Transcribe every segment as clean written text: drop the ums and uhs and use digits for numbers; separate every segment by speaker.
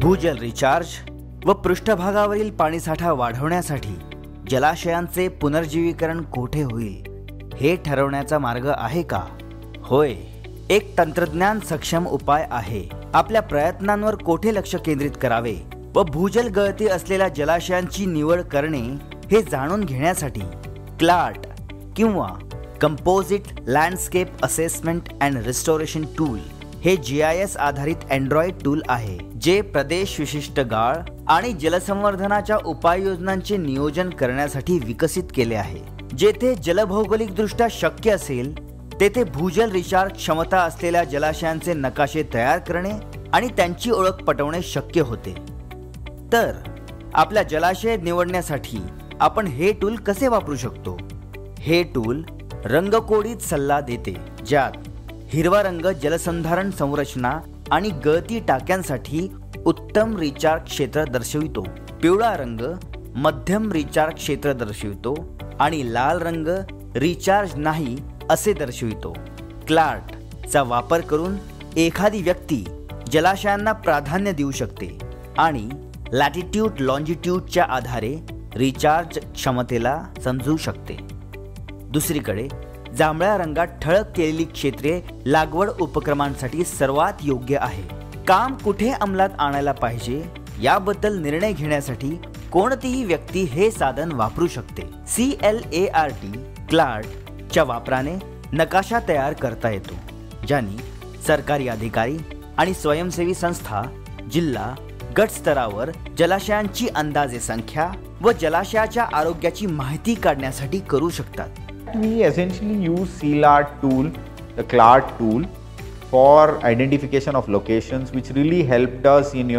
Speaker 1: भूजल रिचार्ज व पृष्ठभागावरील पाणीसाठा वाढवण्यासाठी जलाशयांचे पुनर्जीवीकरण कोठे होईल हे ठरवण्याचा मार्ग आहे का? होय, एक तंत्रज्ञान सक्षम उपाय आहे. आपल्या प्रयत्नांवर कोठे लक्ष केंद्रित करावे व भूजल गळती असलेल्या जलाशयांची निवड करणे हे जाणून घेण्यासाठी क्लार्ट किंवा composite landscape assessment and restoration tool हे GIS आधारित अँड्रॉइड टूल आहे, जे प्रदेश विशिष्ट गाळ आणि जलसंवर्धनाच्या उपाययोजनांचे नियोजन करण्यासाठी विकसित केले आहे. जेथे जलभौगोलिकदृष्ट्या शक्य असेल तेथे भूजल रिचार्ज क्षमता असलेल्या जलाशयांचे नकाशे तयार करणे आणि त्यांची ओळख पटवणे शक्य होते. तर आपल्या जलाशय निवडण्यासाठी आपण हे टूल कसे वापरू शकतो? हे टूल रंगकोडीत सल्ला देते, ज्यात हिरवा रंग जलसंधारण संरचना आणि गळती टाक्यांसाठी उत्तम रिचार्ज क्षेत्र दर्शवितो, पिवळा रंग मध्यम रिचार्ज क्षेत्र दर्शवितो आणि लाल रंग रिचार्ज नाही असे दर्शवितो. क्लार्टचा वापर करून एखादी व्यक्ती जलाशयांना प्राधान्य देऊ शकते आणि लॅटिट्यूड लॉन्जिट्यूडच्या आधारे रिचार्ज क्षमतेला समजू शकते. दुसरीकडे जांभळ्या रंगात ठळक केलेली क्षेत्रे लागवड उपक्रमांसाठी सर्वात योग्य आहे. काम कुठे अंमलात आणायला पाहिजे याबद्दल निर्णय घेण्यासाठी कोणतीही व्यक्ती हे साधन वापरू शकते. CLART क्लार्टच्या वापराने नकाशा तयार करता येतो, ज्याने सरकारी अधिकारी आणि स्वयंसेवी संस्था जिल्हा गट स्तरावर जलाशयांची अंदाजे संख्या व जलाशयाच्या आरोग्याची माहिती काढण्यासाठी करू शकतात.
Speaker 2: We essentially use CLART tool, the CLART tool, for identification of locations, which really helped us in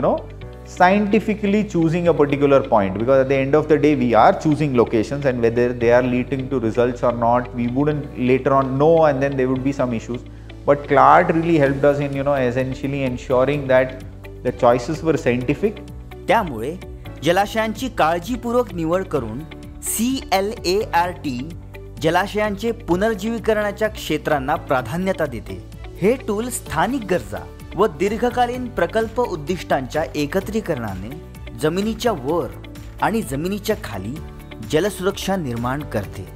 Speaker 2: scientifically choosing a particular point, because at the end of the day we are choosing locations, and whether they are leading to results or not we wouldn't later on know, and then there would be some issues. But CLART really helped us in essentially ensuring that the choices were scientific.
Speaker 1: त्यामुळे जलाशयांची काळजीपूर्वक निवड करून CLART जलाशयांचे पुनर्जीवीकरणाच्या क्षेत्रांना प्राधान्यता देते. हे tool स्थानिक गरजा व दीर्घकालीन प्रकल्प उद्दिष्टांच्या एकत्रीकरणाने जमिनीच्या वर आणि जमिनीच्या खाली जलसुरक्षा निर्माण करते.